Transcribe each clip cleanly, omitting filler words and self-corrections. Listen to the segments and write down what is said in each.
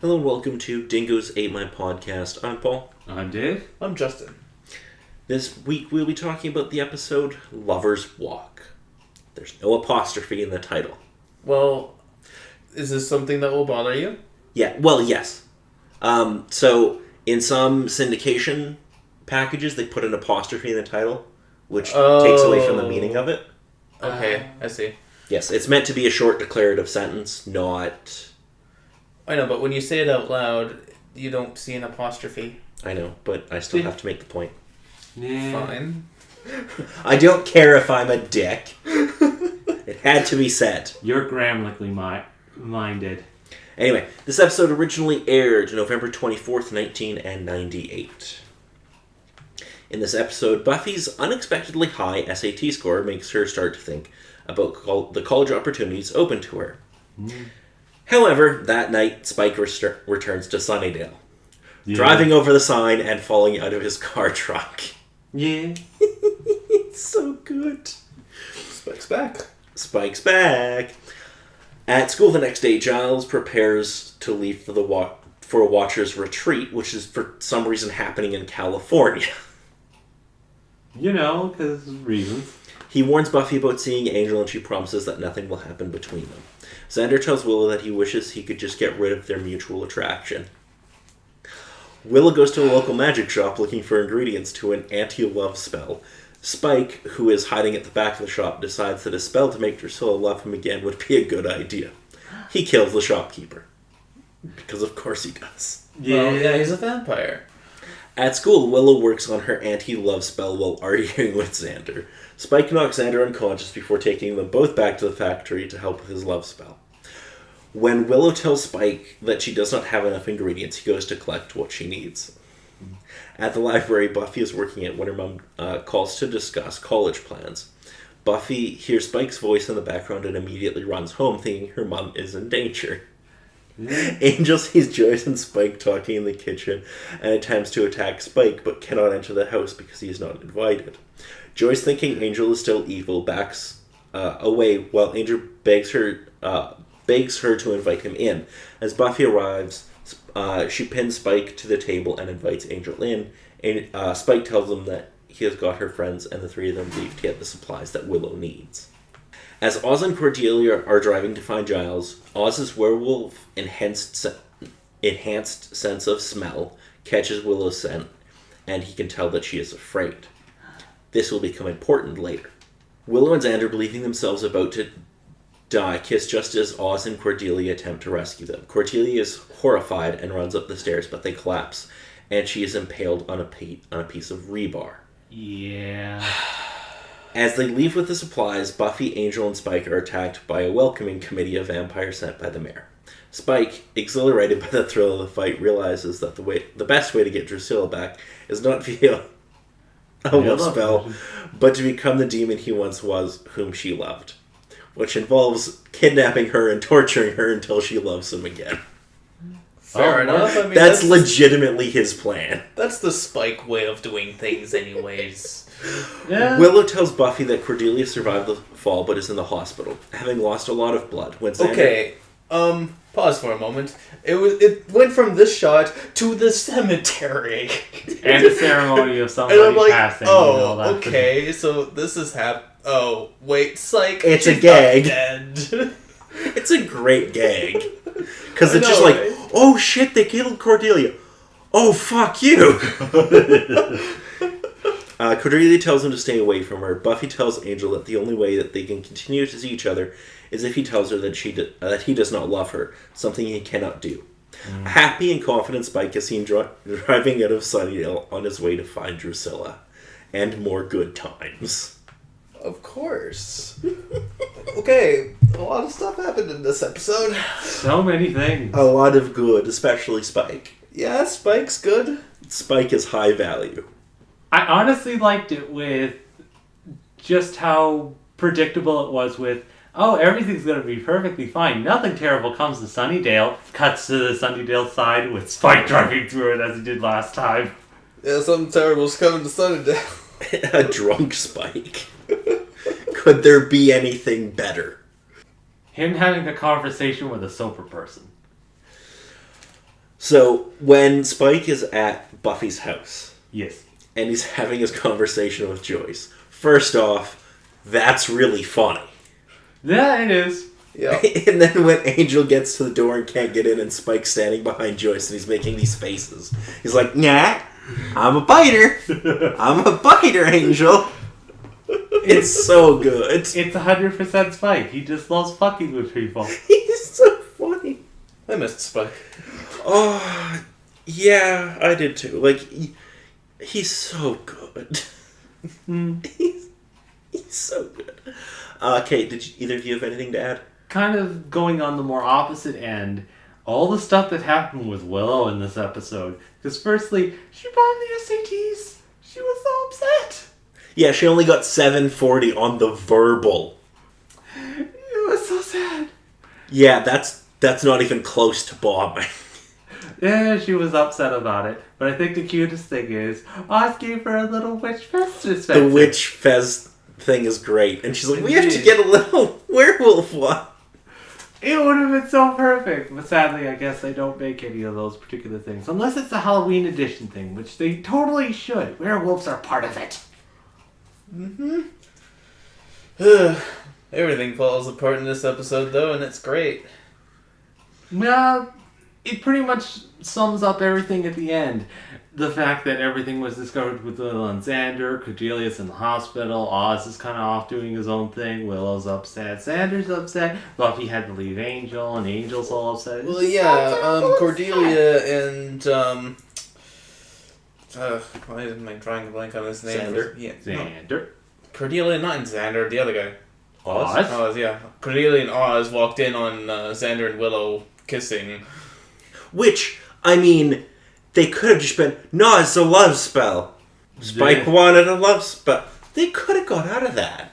Hello and welcome to Dingoes 8 My Podcast. I'm Paul. I'm Dave. I'm Justin. This week we'll be talking about the episode Lover's Walk. There's no apostrophe in the title. Well, is this something that will bother you? Yeah, well, yes. So, in some syndication packages, they put an apostrophe in the title, which takes away from the meaning of it. Okay, I see. Yes, it's meant to be a short declarative sentence, not... I know, but when you say it out loud, you don't see an apostrophe. I know, but I still have to make the point. Yeah. Fine. I don't care if I'm a dick. It had to be said. You're grammatically minded. Anyway, this episode originally aired November 24th, 1998. In this episode, Buffy's unexpectedly high SAT score makes her start to think about the college opportunities open to her. However, that night, Spike returns to Sunnydale, driving over the sign and falling out of his car trunk. Yeah. It's so good. Spike's back. Spike's back. At school the next day, Giles prepares to leave for a Watcher's retreat, which is for some reason happening in California. You know, because reasons. He warns Buffy about seeing Angel and she promises that nothing will happen between them. Xander tells Willow that he wishes he could just get rid of their mutual attraction. Willow goes to a local magic shop looking for ingredients to an anti-love spell. Spike, who is hiding at the back of the shop, decides that a spell to make Drusilla love him again would be a good idea. He kills the shopkeeper. Because of course he does. Yeah. Well, yeah, he's a vampire. At school, Willow works on her anti-love spell while arguing with Xander. Spike knocks Xander unconscious before taking them both back to the factory to help with his love spell. When Willow tells Spike that she does not have enough ingredients, he goes to collect what she needs. At the library, Buffy is working it when her mom calls to discuss college plans. Buffy hears Spike's voice in the background and immediately runs home, thinking her mom is in danger. Angel sees Joyce and Spike talking in the kitchen and attempts to attack Spike, but cannot enter the house because he is not invited. Joyce, thinking Angel is still evil, backs away while Angel begs her to invite him in. As Buffy arrives, she pins Spike to the table and invites Angel in. And Spike tells them that he has got her friends, and the three of them leave to get the supplies that Willow needs. As Oz and Cordelia are driving to find Giles, Oz's werewolf-enhanced sense of smell catches Willow's scent, and he can tell that she is afraid. This will become important later. Willow and Xander, believing themselves about to die, kiss just as Oz and Cordelia attempt to rescue them. Cordelia is horrified and runs up the stairs, but they collapse, and she is impaled on a piece of rebar. Yeah. As they leave with the supplies, Buffy, Angel, and Spike are attacked by a welcoming committee of vampires sent by the mayor. Spike, exhilarated by the thrill of the fight, realizes that the best way to get Drusilla back is not via a love spell, but to become the demon he once was, whom she loved, which involves kidnapping her and torturing her until she loves him again. Fair enough. I mean, that's legitimately his plan. That's the Spike way of doing things anyways. Yeah. Willow tells Buffy that Cordelia survived the fall but is in the hospital, having lost a lot of blood. When Xander... Okay, pause for a moment. It went from this shot to the cemetery. And the ceremony of somebody and I'm like, passing. oh, and all that. okay, so this is oh, wait, psych. It's a she's gag. not dead. It's a great gag. Because it's I just know, like, right? oh shit, they killed Cordelia. Oh, fuck you. Cordelia tells him to stay away from her. Buffy tells Angel that the only way that they can continue to see each other is if he tells her that that he does not love her, something he cannot do. A happy and confident Spike is seen driving out of Sunnydale on his way to find Drusilla. And more good times. Of course. Okay, a lot of stuff happened in this episode. So many things. A lot of good, especially Spike. Yeah, Spike's good. Spike is high value. I honestly liked it with just how predictable it was with, oh, everything's going to be perfectly fine. Nothing terrible comes to Sunnydale. Cuts to the Sunnydale side with Spike driving through it as he did last time. Yeah, something terrible's coming to Sunnydale. A drunk Spike. Could there be anything better? Him having a conversation with a sober person. So, when Spike is at Buffy's house, Yes. and he's having his conversation with Joyce, first off, that's really funny. Yeah, it is. Yeah. And then when Angel gets to the door and can't get in, and Spike's standing behind Joyce, and he's making these faces. He's like, "Nah, I'm a biter. I'm a biter, Angel." It's so good. It's 100% Spike. He just loves fucking with people. He's so funny. I missed Spike. Oh, yeah, I did too. Like, he's so good. he's so good. Kate, did either of you have anything to add? Kind of going on the more opposite end, all the stuff that happened with Willow in this episode. Because firstly, she bombed the SATs. She was so upset. Yeah, she only got 740 on the verbal. It was so sad. Yeah, that's not even close to bombing. Yeah, she was upset about it. But I think the cutest thing is, Oz gave her a little witch fez dispenser. The witch fez thing is great. And she's like, we have to get a little werewolf one. It would have been so perfect. But sadly, I guess they don't make any of those particular things. Unless it's the Halloween edition thing, which they totally should. Werewolves are part of it. Mm-hmm. Everything falls apart in this episode, though, and it's great. Yeah, it pretty much sums up everything at the end. The fact that everything was discovered with Willow and Xander, Cordelia's in the hospital, Oz is kind of off doing his own thing, Willow's upset, Xander's upset, Buffy had to leave Angel, and Angel's all upset. Well, yeah, Cordelia and, why am I drawing a blank on his name? Xander? Yeah, Xander. No. Cordelia, not Xander, the other guy. Oz? Oz, yeah. Cordelia and Oz walked in on Xander and Willow kissing. Which, I mean, they could have just been, no, it's a love spell. Spike Yeah. wanted a love spell. They could have got out of that.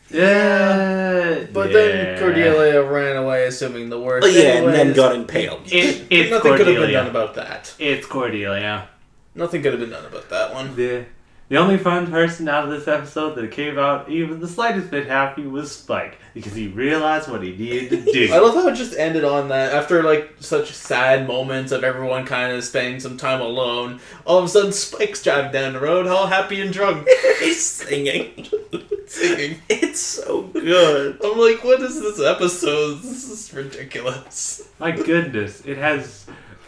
Yeah. But then Cordelia ran away, assuming the worst. Oh, yeah, and then anyways. got impaled. It's Nothing could have been Cordelia. done about that. It's Cordelia. Nothing could have been done about that one. The only fun person out of this episode that came out even the slightest bit happy was Spike, because he realized what he needed to do. I love how it just ended on that. After, like, such sad moments of everyone kind of spending some time alone, all of a sudden Spike's driving down the road, all happy and drunk. He's singing. Singing. It's so good. I'm like, what is this episode? This is ridiculous. My goodness, it has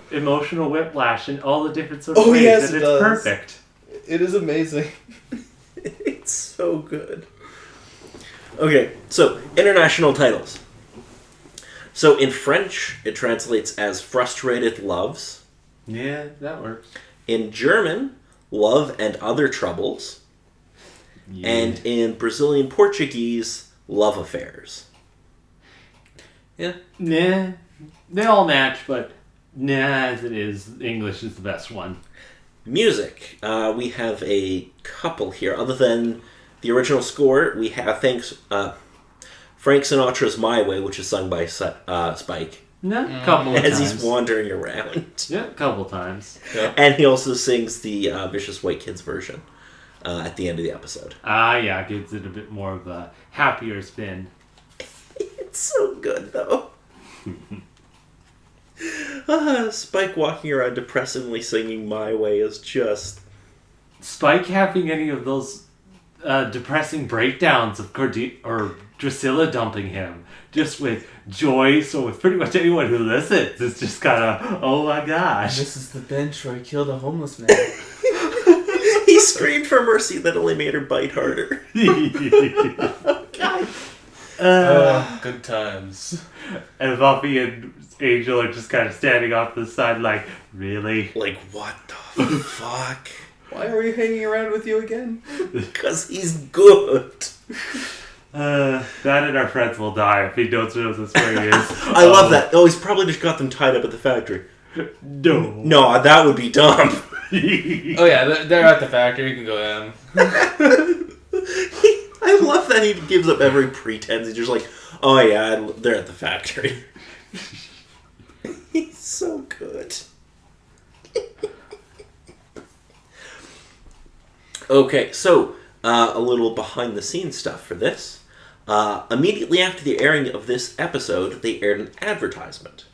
emotional whiplash in all the different sort of Oh, ways, yes, and it it's does. perfect. It is amazing. It's so good. Okay, so international titles. So in French, it translates as frustrated loves. Yeah, that works. In German, love and other troubles. Yeah. And in Brazilian Portuguese, love affairs. Yeah. Nah, they all match, but nah, as it is, English is the best one. Music. We have a couple here. Other than the original score, we have Frank Sinatra's My Way, which is sung by Spike, Yeah, couple of as times. he's wandering around. Yeah, a couple times. Yeah. And he also sings the Vicious White Kids version at the end of the episode. Yeah, gives it a bit more of a happier spin. It's so good, though. Spike walking around depressingly singing My Way is just... Spike having any of those depressing breakdowns of or Drusilla dumping him, just with Joyce or with pretty much anyone who listens, it's just kind of, oh my gosh. This is the bench where I killed a homeless man. He screamed for mercy that only made her bite harder. God. Good times. And Buffy and Angel are just kind of standing off the side like, really? Like, what the fuck? Why are we hanging around with you again? Because he's good. That and our friends will die if he don't know this where he is. I love that. Oh, he's probably just got them tied up at the factory. No. No, that would be dumb. Oh yeah, they're at the factory. You can go down. I love that he gives up every pretense. He's just like, oh yeah, they're at the factory. He's so good. Okay, so a little behind the scenes stuff for this. Immediately after the airing of this episode, they aired an advertisement.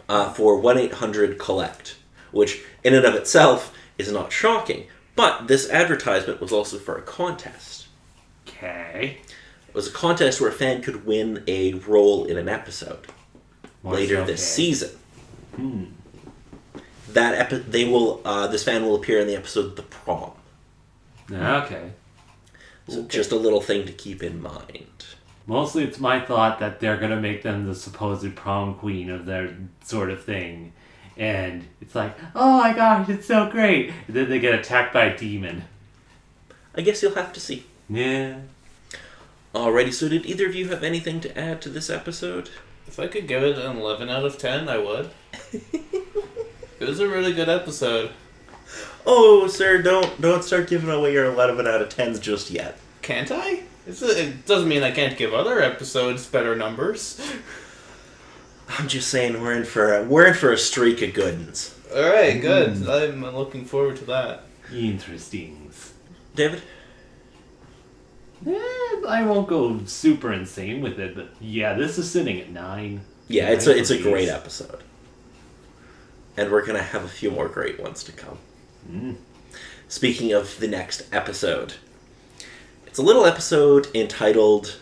for 1-800-COLLECT, which in and of itself is not shocking. But this advertisement was also for a contest. Okay. It was a contest where a fan could win a role in an episode later this season. This fan will appear in the episode The Prom. Okay. So just a little thing to keep in mind. Mostly it's my thought that they're going to make them the supposed prom queen of their sort of thing. And it's like, oh my gosh, it's so great. And then they get attacked by a demon. I guess you'll have to see. Yeah. Alrighty, so did either of you have anything to add to this episode? If I could give it an 11 out of 10, I would. It was a really good episode. Oh, sir, don't start giving away your 11 out of 10s just yet. Can't I? It doesn't mean I can't give other episodes better numbers. I'm just saying we're in for a streak of good ones. Alright, good. I'm looking forward to that. Interesting. David? I won't go super insane with it, but yeah, this is sitting at 9. Yeah, it's a great episode. And we're going to have a few more great ones to come. Speaking of the next episode, it's a little episode entitled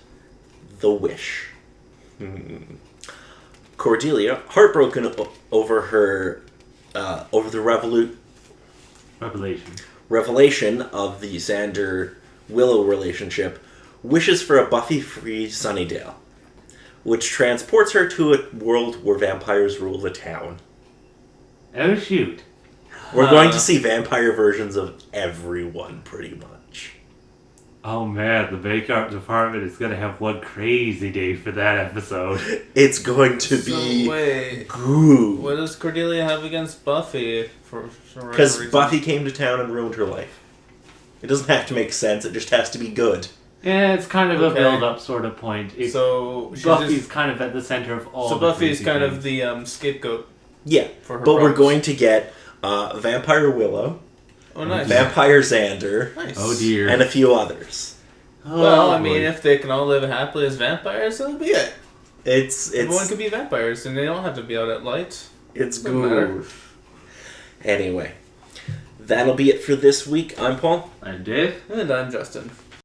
The Wish. Cordelia, heartbroken over her the revelation of the Xander-Willow relationship, wishes for a Buffy-free Sunnydale, which transports her to a world where vampires rule the town. Oh, shoot. We're going to see vampire versions of everyone, pretty much. Oh man, the makeup department is going to have one crazy day for that episode. It's going to be goo. What does Cordelia have against Buffy? Because Buffy came to town and ruined her life. It doesn't have to make sense, it just has to be good. Yeah, it's kind of a build-up sort of point. So Buffy's kind of at the center of all. So Buffy's kind of the scapegoat. Yeah, but we're going to get Vampire Willow, nice. Vampire Xander, nice. Oh dear, and a few others. Well, I mean, if they can all live happily as vampires, that'll be it. Everyone can be vampires, and they don't have to be out at light. It's good. Anyway, that'll be it for this week. I'm Paul. I'm Dave. And I'm Justin.